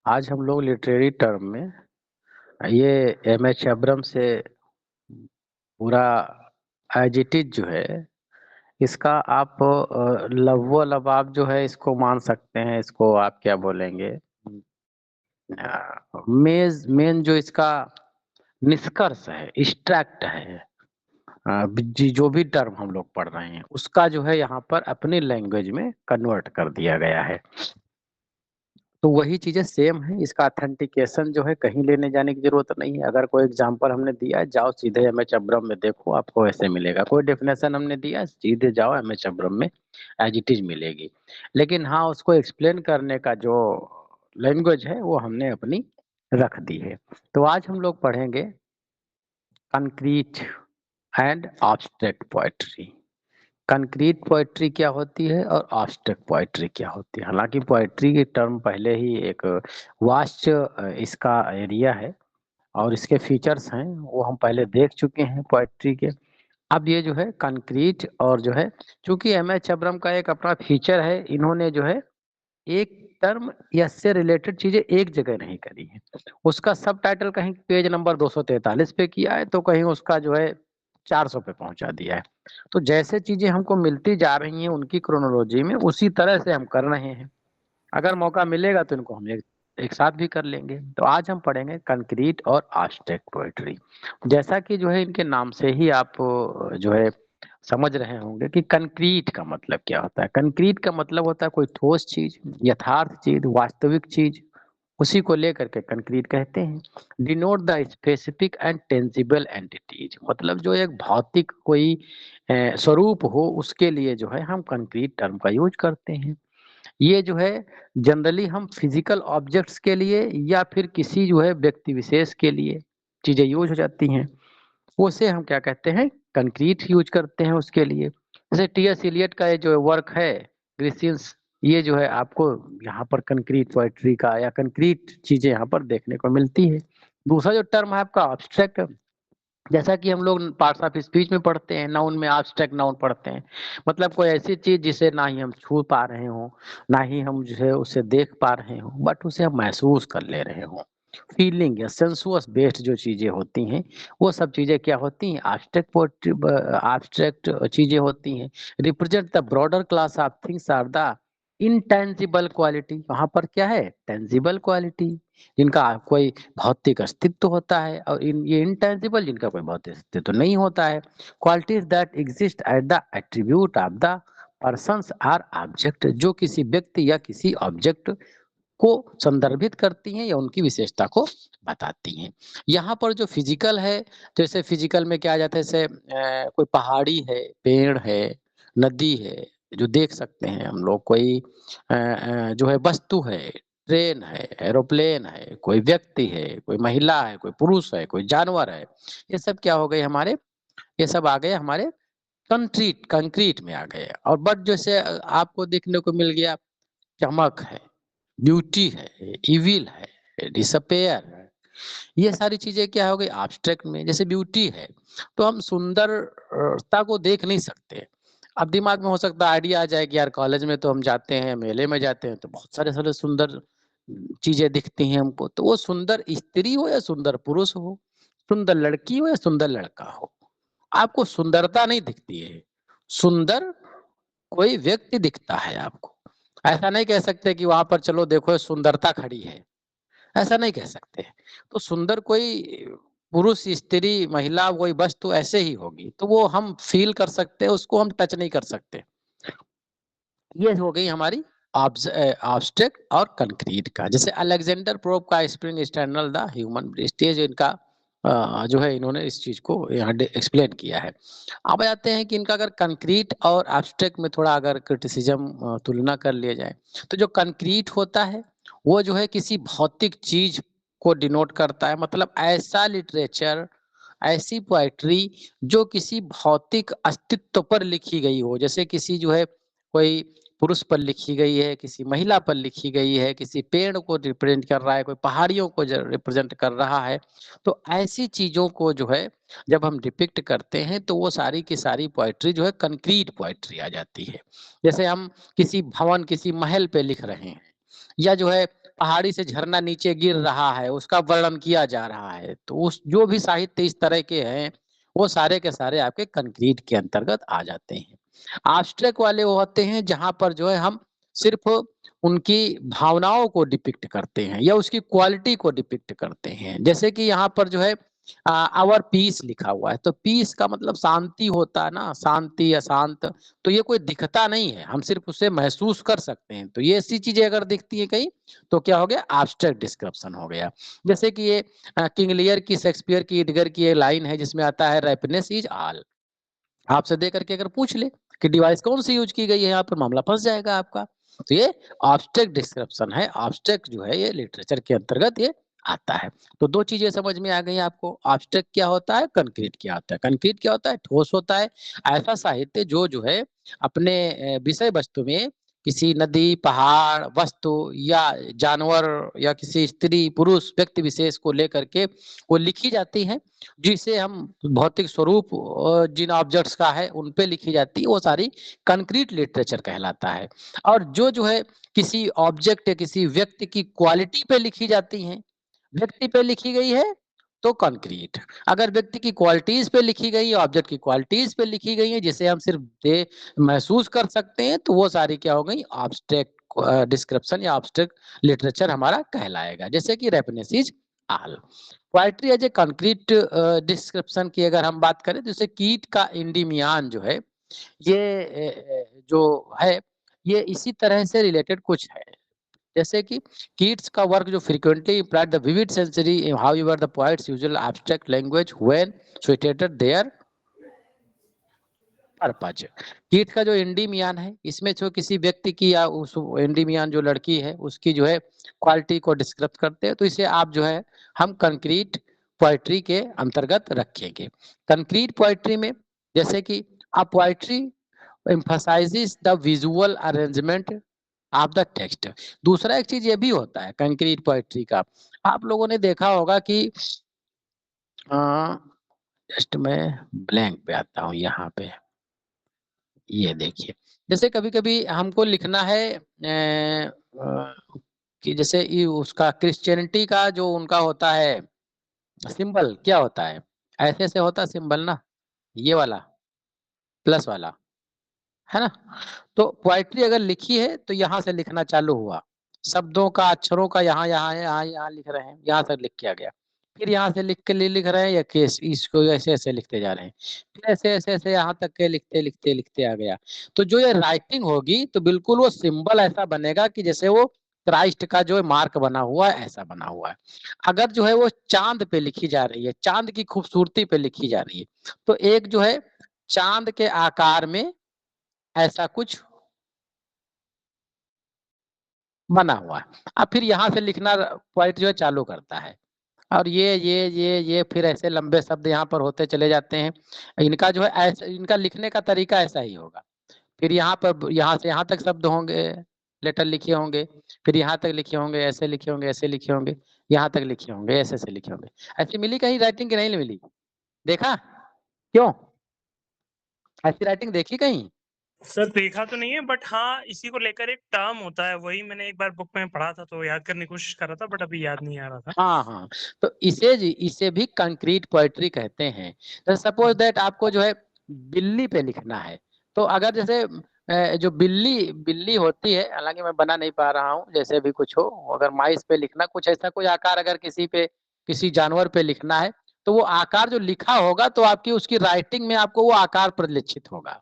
आज हम लोग लिटरेरी टर्म में ये एम.एच. अब्रम से पूरा एज इट इज जो है इसका आप लव्वो लबाब जो है इसको मान सकते हैं। इसको आप क्या बोलेंगे, मेन जो इसका निष्कर्ष है, एक्सट्रैक्ट है, जो भी टर्म हम लोग पढ़ रहे हैं उसका जो है यहाँ पर अपनी लैंग्वेज में कन्वर्ट कर दिया गया है। तो वही चीजें सेम है। इसका ऑथेंटिकेशन जो है कहीं लेने जाने की जरूरत नहीं है। अगर कोई एग्जांपल हमने दिया है, जाओ सीधे एम.एच. अब्रम में देखो, आपको ऐसे मिलेगा। कोई डेफिनेशन हमने दिया है, सीधे जाओ एम.एच. अब्रम में एज इट इज मिलेगी। लेकिन हाँ, उसको एक्सप्लेन करने का जो लैंग्वेज है वो हमने अपनी रख दी है। तो आज हम लोग पढ़ेंगे concrete and abstract poetry. Concrete poetry क्या होती है और एब्स्ट्रैक्ट पोएट्री क्या होती है। हालांकि पोएट्री की टर्म पहले ही एक वास्ट इसका एरिया है और इसके फीचर्स हैं वो हम पहले देख चुके हैं पोएट्री के। अब ये जो है कंक्रीट और जो है, चूंकि एम.एच. अब्रम का एक अपना फीचर है, इन्होंने जो है एक टर्म या से रिलेटेड चीजें एक जगह नहीं करी है। उसका सब टाइटल कहीं पेज नंबर 243 पे किया है, तो कहीं उसका जो है 400 पे पहुंचा दिया है। तो जैसे चीजें हमको मिलती जा रही हैं उनकी क्रोनोलॉजी में, उसी तरह से हम कर रहे हैं। अगर मौका मिलेगा तो इनको हम एक साथ भी कर लेंगे। तो आज हम पढ़ेंगे कंक्रीट और एब्स्ट्रैक्ट पोएट्री। जैसा कि जो है इनके नाम से ही आप जो है समझ रहे होंगे कि कंक्रीट का मतलब क्या होता है। कंक्रीट का मतलब होता है कोई ठोस चीज, यथार्थ चीज, वास्तविक चीज, उसी को लेकर के कंक्रीट कहते हैं। Denote the specific and tangible entities, मतलब जो एक भौतिक कोई स्वरूप हो, उसके लिए जो है हम कंक्रीट टर्म का यूज करते हैं। ये जो है जनरली हम फिजिकल ऑब्जेक्ट्स के लिए या फिर किसी जो है व्यक्ति विशेष के लिए चीजें यूज हो जाती हैं, उसे हम क्या कहते हैं, कंक्रीट यूज करते हैं उसके लिए। जैसे टी.एस. इलियट का ये जो वर्क है ग्रीसियंस, ये जो है आपको यहाँ पर कंक्रीट पोएट्री का या कंक्रीट चीजें यहाँ पर देखने को मिलती है। दूसरा जो टर्म है आपका एब्स्ट्रैक्ट, जैसा कि हम लोग पार्ट्स ऑफ स्पीच में पढ़ते हैं, नाउन में एब्स्ट्रैक्ट नाउन पढ़ते हैं। मतलब कोई ऐसी चीज जिसे ना ही हम छू पा रहे हो, ना ही हम जो है उसे देख पा रहे हो, बट उसे हम महसूस कर ले रहे हो। फीलिंग या सेंसुअस बेस्ड जो चीजें होती हैं, वो सब चीजें क्या होती हैं, एब्स्ट्रैक्ट एब्स्ट्रैक्ट चीजें होती हैं। Represent the broader class of things are the intangible quality. वहां पर क्या है, टेंजिबल क्वालिटी, जिनका कोई भौतिक अस्तित्व होता है, और ये इंटेंजिबल, जिनका कोई भौतिक अस्तित्व नहीं होता है। Qualities that exist at the attribute of the persons are object, जो किसी व्यक्ति या किसी ऑब्जेक्ट को संदर्भित करती हैं या उनकी विशेषता को बताती हैं। यहाँ पर जो फिजिकल है, जैसे फिजिकल में क्या आ जाता है, जैसे कोई पहाड़ी है, पेड़ है, नदी है, जो देख सकते हैं हम लोग, कोई जो है वस्तु है, ट्रेन है, एरोप्लेन है, कोई व्यक्ति है, कोई महिला है, कोई पुरुष है, कोई जानवर है, ये सब क्या हो गए हमारे, ये सब आ गए हमारे कंक्रीट कंक्रीट में आ गए। और बट जैसे आपको देखने को मिल गया, चमक है, ब्यूटी है, इविल है, डिसअपेयर है, ये सारी चीजें क्या हो गई एब्स्ट्रैक्ट में। जैसे ब्यूटी है, तो हम सुंदरता को देख नहीं सकते। अब दिमाग में हो सकता है आइडिया आ जाए कि यार कॉलेज में तो हम जाते हैं, मेले में जाते हैं, तो बहुत सारे सारे सुंदर चीजें दिखती हैं हमको। तो वो सुंदर स्त्री हो या सुंदर पुरुष हो, सुंदर लड़की हो या सुंदर लड़का हो, आपको सुंदरता नहीं दिखती है, सुंदर कोई व्यक्ति दिखता है आपको। ऐसा नहीं कह सकते कि वहां पर चलो देखो सुंदरता खड़ी है, ऐसा नहीं कह सकते। तो सुंदर कोई पुरुष, स्त्री, महिला, कोई वस्तु ऐसे ही होगी, तो वो हम फील कर सकते हैं, उसको हम टच नहीं कर सकते। ये हो गई हमारी ऑब्स्ट्रैक्ट और कंक्रीट का। जैसे अलेक्जेंडर प्रोप का spring standard the human breast, ये जो इनका जो है इन्होंने इस चीज को यहाँ एक्सप्लेन किया है। अब आते हैं कि इनका अगर कंक्रीट और एब्स्ट्रैक्ट में थोड़ा अगर क्रिटिसिज्म तुलना कर लिया जाए, तो जो कंक्रीट होता है वो जो है किसी भौतिक चीज को डिनोट करता है। मतलब ऐसा लिटरेचर, ऐसी पोएट्री जो किसी भौतिक अस्तित्व पर लिखी गई हो, जैसे किसी जो है कोई पुरुष पर लिखी गई है, किसी महिला पर लिखी गई है, किसी पेड़ को रिप्रेजेंट कर रहा है, कोई पहाड़ियों को रिप्रेजेंट कर रहा है। तो ऐसी चीजों को जो है जब हम डिपिक्ट करते हैं, तो वो सारी की सारी पोएट्री जो है कंक्रीट पोएट्री आ जाती है। जैसे हम किसी भवन, किसी महल पे लिख रहे हैं, या जो है पहाड़ी से झरना नीचे गिर रहा है, उसका वर्णन किया जा रहा है, तो उस जो भी साहित्य इस तरह के हैं, वो सारे के सारे आपके कंक्रीट के अंतर्गत आ जाते हैं। एब्स्ट्रैक्ट वाले वो होते हैं जहाँ पर जो है हम सिर्फ उनकी भावनाओं को डिपिक्ट करते हैं या उसकी क्वालिटी को डिपिक्ट करते हैं। जैसे कि यहाँ पर जो है आवर पीस लिखा हुआ है, तो पीस का मतलब शांति होता है ना, शांति या शांत, तो ये कोई दिखता नहीं है, हम सिर्फ उसे महसूस कर सकते हैं। तो ये ऐसी चीजें अगर दिखती है कहीं, तो क्या हो गया, एब्स्ट्रैक्ट डिस्क्रिप्शन हो गया। जैसे कि ये किंग लियर की, शेक्सपियर की, एडगर की ये लाइन है जिसमें आता है रैपनेस इज ऑल। आपसे दे करके अगर पूछ ले कि डिवाइस कौन सी यूज की गई है, यहाँ पर मामला फंस जाएगा आपका। तो ये ऑब्स्ट्रैक्ट डिस्क्रिप्शन है, ऑब्स्ट्रैक्ट जो है ये लिटरेचर के अंतर्गत ये आता है। तो दो चीजें समझ में आ गई आपको, ऑब्स्ट्रैक्ट क्या होता है, कंक्रीट क्या होता है। कंक्रीट क्या होता है, ठोस होता है, ऐसा साहित्य जो है अपने विषय वस्तु में किसी नदी, पहाड़, वस्तु या जानवर या किसी स्त्री, पुरुष, व्यक्ति विशेष को लेकर के वो लिखी जाती है, जिसे हम भौतिक स्वरूप जिन ऑब्जेक्ट्स का है उन पे लिखी जाती है, वो सारी कंक्रीट लिटरेचर कहलाता है। और जो है किसी ऑब्जेक्ट या किसी व्यक्ति की क्वालिटी पे लिखी जाती हैं, व्यक्ति पे लिखी गई है तो कंक्रीट, अगर व्यक्ति की क्वालिटीज पे लिखी गई है, ऑब्जेक्ट की क्वालिटीज पे लिखी गई है जिसे हम सिर्फ दे महसूस कर सकते हैं, तो वो सारी क्या हो गई, ऑब्स्ट्रैक्ट डिस्क्रिप्शन या ऑब्स्ट्रैक्ट लिटरेचर हमारा कहलाएगा। जैसे कि reference is all. Poetry as a concrete description की अगर हम बात करें, तो जैसे कीट का इंडिमियान जो है, ये जो है ये इसी तरह से रिलेटेड कुछ है। जैसे कि कीट्स का वर्क जो frequently implied the vivid sensory, however the poet's usual abstract language when situated there purpose. कीट का जो इंडीमियान है, इसमें जो किसी व्यक्ति की या उस इंडीमियान जो लड़की है उसकी जो है क्वालिटी को डिस्क्राइब करते हैं, तो इसे आप जो है हम कंक्रीट पोएट्री के अंतर्गत रखेंगे। कंक्रीट पोएट्री में जैसे कि a poetry emphasizes the visual arrangement of the text. दूसरा एक चीज ये भी होता है कंक्रीट पोएट्री का, आप लोगों ने देखा होगा कि जस्ट मैं ब्लैंक पे आता हूँ यहाँ पे, ये देखिए, जैसे कभी-कभी हमको लिखना है कि जैसे ये उसका क्रिश्चियनिटी का जो उनका होता है सिंबल, क्या होता है? ऐसे-ऐसे होता है सिंबल ना, ये वाला, प्लस वाला, है ना? तो पोएट्री अगर लिखी है तो यहाँ से लिखना चालू हुआ। शब्दों का, अक्षरों का यहाँ-यहाँ है, यहाँ-यहाँ लिख रहे हैं, यहाँ तक लिख के आ गया। फिर यहाँ से लिख के लिख रहे हैं या केस इसको ऐसे-ऐसे लिखते जा रहे हैं। फिर ऐसे-ऐसे यहाँ तक के लिखते आ गया। तो जो ये राइटिंग होगी तो बिल्कुल वो सिंबल ऐसा बनेगा कि जैसे वो क्राइस्ट का जो मार्क बना हुआ है, ऐसा बना हुआ है। अगर जो है वो चाँद पे लिखी जा रही है, चाँद की खूबसूरती पे लिखी जा रही है, तो एक जो है चाँद के आकार में ऐसा कुछ बना हुआ है। अब फिर यहाँ से लिखना पॉइंट जो है चालू करता है और ये फिर ऐसे लंबे शब्द यहाँ पर होते चले जाते हैं। इनका जो है ऐसे इनका लिखने का तरीका ऐसा ही होगा। फिर यहाँ पर यहाँ से यहाँ तक शब्द होंगे, लेटर लिखे होंगे, फिर यहाँ तक लिखे होंगे, ऐसे लिखे होंगे, ऐसे लिखे होंगे, यहाँ तक लिखे होंगे, ऐसे-ऐसे लिखे होंगे। ऐसी मिली कहीं राइटिंग कि नहीं मिली? देखा? क्यों? ऐसी राइटिंग देखी कहीं? सर देखा तो नहीं है बट हाँ, इसी को लेकर एक टर्म होता है, वही मैंने एक बार बुक में पढ़ा था तो याद करने की कोशिश कर रहा था बट अभी याद नहीं आ रहा था। हाँ। तो इसे भी कंक्रीट पोएट्री कहते हैं। तो सपोज दैट आपको जो है बिल्ली पे लिखना है, तो अगर जैसे जो बिल्ली बिल्ली होती है, हालाँकि मैं बना नहीं पा रहा हूँ, जैसे भी कुछ हो, अगर माइस पे लिखना कुछ ऐसा कोई आकार अगर किसी जानवर पे लिखना है, तो वो आकार जो लिखा होगा तो आपकी उसकी राइटिंग में आपको वो आकार परिलक्षित होगा।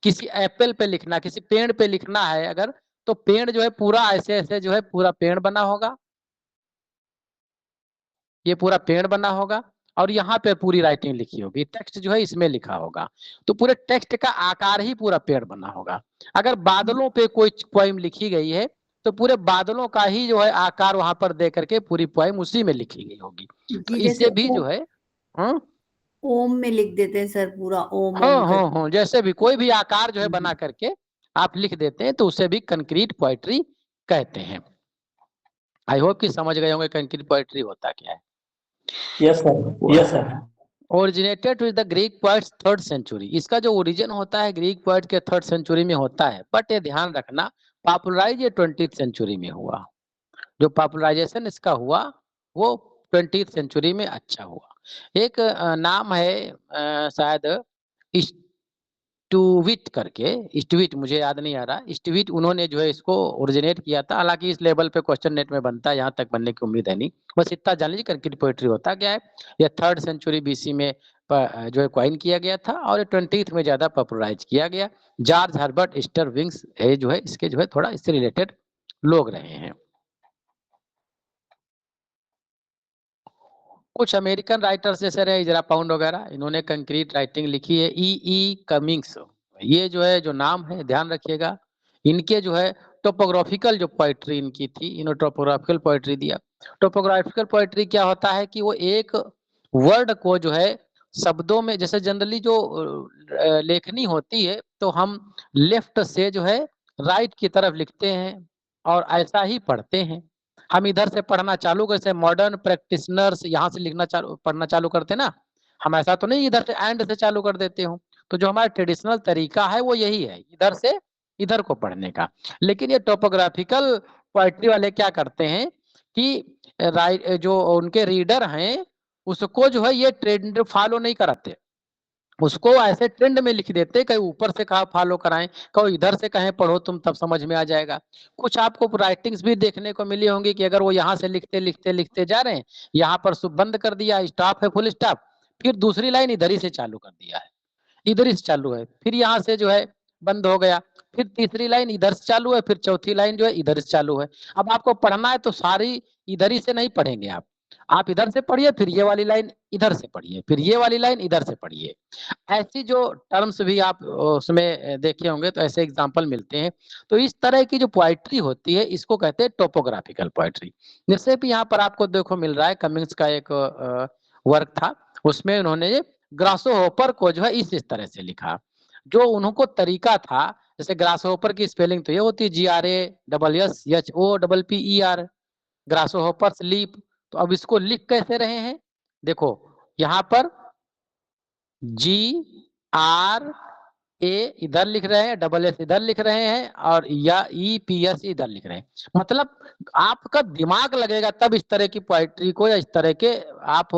किसी एप्पल पे लिखना, किसी पेड़ पे लिखना है अगर, तो पेड़ जो है पूरा ऐसे-ऐसे जो है पूरा पेड़ बना होगा। ये पूरा पेड़ बना होगा और यहाँ पे पूरी राइटिंग लिखी होगी, टेक्स्ट जो है इसमें लिखा होगा, तो पूरे टेक्स्ट का आकार ही पूरा पेड़ बना होगा। अगर बादलों पे कोई पोएम लिखी गई है, तो पूरे बादलों का ही जो है आकार वहाँ पर दे करके पूरी पोएम उसी में लिखी गई होगी। तो जी, जैसे इससे भी जो है हाँ? ओम में लिख देते हैं सर पूरा ओम ओम हाँ, हाँ, हाँ, जैसे भी कोई भी आकार जो है बना हम्म। करके आप लिख देते हैं, तो उसे भी कंक्रीट पोएट्री कहते हैं। आई होप कि समझ गए होंगे कंक्रीट पोएट्री होता क्या है। Yes sir. Originated with the Greek poets 3rd century. इसका जो ओरिजिन होता है ग्रीक पोएट के 3rd सेंचुरी में होता है, बट ये ध्यान रखना पॉपुलराइज ये 20th सेंचुरी में हुआ। जो पॉपुलराइजेशन इसका हुआ वो 20th सेंचुरी में अच्छा हुआ। एक नाम है शायद स्टुविट करके, स्टुविट मुझे याद नहीं आ रहा, स्टुविट उन्होंने जो है इसको ओरिजिनेट किया था। हालांकि इस लेवल पे क्वेश्चन नेट में बनता है, यहाँ तक बनने की उम्मीद है नहीं। बस इतना जान लीजिए कंक्रीट पोएट्री होता क्या है। यह 3rd सेंचुरी बीसी में जो है क्वाइन किया गया था और 20th में ज्यादा पॉपुलराइज किया गया। जॉर्ज हर्बर्ट स्टरविंग्स है जो है इसके जो है थोड़ा इससे रिलेटेड लोग रहे हैं। कुछ अमेरिकन राइटर्स जैसे रहे इजरा पाउंड वगैरह, इन्होंने कंक्रीट राइटिंग लिखी है। ई कमिंग्स, ये जो है जो नाम है ध्यान रखिएगा। इनके जो है टोपोग्राफिकल जो पोएट्री इनकी थी, इन्होंने टोपोग्राफिकल पोएट्री दिया। टोपोग्राफिकल पोएट्री क्या होता है कि वो एक वर्ड को जो है शब्दों में, जैसे जनरली जो लेखनी होती है तो हम लेफ्ट से जो है राइट की तरफ लिखते हैं और ऐसा ही पढ़ते हैं। हम इधर से पढ़ना चालू जैसे मॉडर्न प्रैक्टिशनर्स यहाँ से पढ़ना चालू करते ना, हम ऐसा तो नहीं इधर से एंड से चालू कर देते हो। तो जो हमारा ट्रेडिशनल तरीका है वो यही है, इधर से इधर को पढ़ने का। लेकिन ये टोपोग्राफिकल पोएट्री वाले क्या करते हैं कि जो उनके रीडर हैं उसको जो है ये ट्रेंड फॉलो नहीं कराते, उसको ऐसे ट्रेंड में लिख देते, कहीं ऊपर से कहा फॉलो कराएं, कहीं इधर से कहें पढ़ो तुम तब समझ में आ जाएगा। कुछ आपको राइटिंग्स भी देखने को मिली होंगी कि अगर वो यहाँ से लिखते लिखते लिखते जा रहे हैं, यहाँ पर बंद कर दिया, स्टॉप है, फुल स्टॉप, फिर दूसरी लाइन इधर ही से चालू कर दिया है, इधर ही से चालू है, फिर यहाँ से जो है बंद हो गया, फिर तीसरी लाइन इधर से चालू है, फिर चौथी लाइन जो है इधर से चालू है। अब आपको पढ़ना है तो सारी इधर ही से नहीं पढ़ेंगे आप इधर से पढ़िए, फिर ये वाली लाइन इधर से पढ़िए, फिर ये वाली लाइन इधर से पढ़िए। ऐसी जो टर्म्स भी आप उसमें देखे होंगे तो ऐसे एग्जांपल मिलते हैं। तो इस तरह की जो पोएट्री होती है इसको कहते हैं टोपोग्राफिकल पोएट्री। जैसे भी यहाँ पर आपको देखो मिल रहा है, कमिंग्स का एक वर्क था, उसमें उन्होंने ग्रासोहोपर को जो है इस तरह से लिखा, जो उनको तरीका था। जैसे ग्रासोहोपर की स्पेलिंग तो ये होती है GRASSHOPPER, ग्रासोहोपर स्लीप। तो अब इसको लिख कैसे रहे हैं, देखो यहाँ पर GRA इधर लिख रहे हैं, SS इधर लिख रहे हैं और या EPS इधर लिख रहे हैं। मतलब आपका दिमाग लगेगा तब इस तरह की पोएट्री को या इस तरह के आप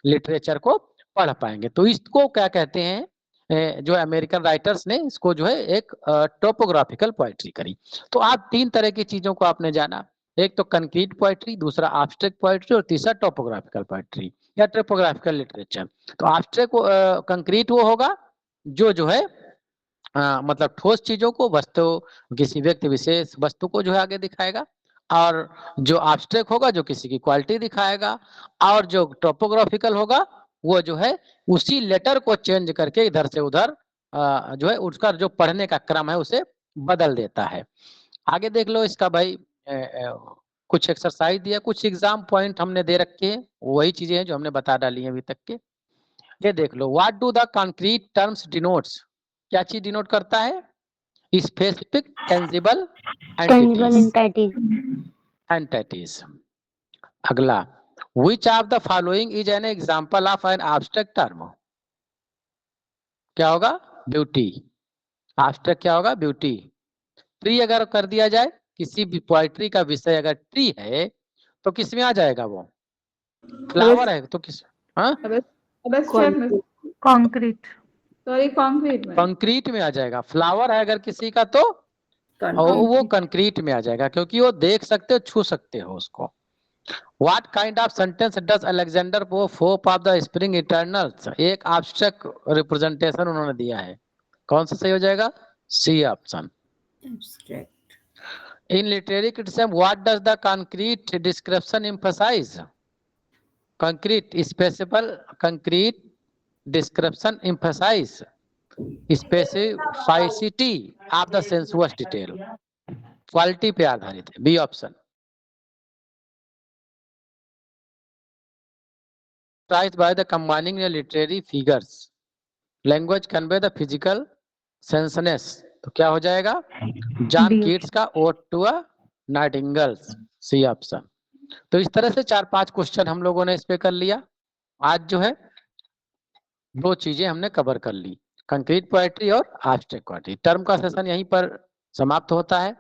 लिटरेचर को पढ़ पाएंगे। तो इसको क्या कहते हैं, जो अमेरिकन राइटर्स ने इसको जो है एक टोपोग्राफिकल पोएट्री करी। तो आप 3 तरह की चीजों को आपने जाना, एक तो कंक्रीट पोएट्री, दूसरा एब्स्ट्रैक्ट पोएट्री और तीसरा टोपोग्राफिकल पोएट्री या टोपोग्राफिकल लिटरेचर। तो एब्स्ट्रैक्ट कंक्रीट वो होगा जो है मतलब ठोस चीजों को, वस्तु, किसी व्यक्ति विशेष वस्तु को जो है आगे दिखाएगा, और जो एब्स्ट्रैक्ट होगा जो किसी की क्वालिटी दिखाएगा, और जो टोपोग्राफिकल होगा वो जो है उसी लेटर को चेंज करके इधर से उधर जो है उसका जो पढ़ने का क्रम है उसे बदल देता है। आगे देख लो इसका भाई, कुछ एक्सरसाइज दिया, कुछ एग्जाम पॉइंट हमने दे रखे हैं, वही चीजें हैं जो हमने बता डाली हैं अभी तक के। ये देख लो, what do the concrete terms denotes, क्या चीज डिनोट करता है, स्पेसिफिक, टेंजिबल, एंटिटीज। अगला, which of the following is an example of an abstract term, क्या होगा, ब्यूटी। एब्स्ट्रैक्ट क्या होगा, ब्यूटी। ट्री अगर कर दिया जाए, किसी भी पोएट्री का विषय अगर ट्री है तो किस में आ जाएगा, वो फ्लावर है तो किस, कंक्रीट, सॉरी कंक्रीट में आ जाएगा। फ्लावर है अगर किसी का तो वो कंक्रीट में आ जाएगा, क्योंकि वो देख सकते हो, छू सकते हो उसको। What kind of sentence does Alexander Pope hope of the spring eternals, एक एब्स्ट्रैक्ट रिप्रेजेंटेशन उन्होंने दिया है, कौन सा सही हो जाएगा, C option. In literary criticism, what does the concrete description emphasize? Concrete, specific, concrete description emphasize specificity of the sensuous detail, quality पे आधारित है, B option. By the combining the literary figures, language convey the physical senseness, तो क्या हो जाएगा, John Keats का ode to a nightingales, C option. तो इस तरह से 4-5 क्वेश्चन हम लोगों ने इस पे कर लिया। आज जो है 2 चीजें हमने कवर कर ली, कंक्रीट पोएट्री और एब्स्ट्रैक्ट पोएट्री। टर्म का सेशन यहीं पर समाप्त होता है।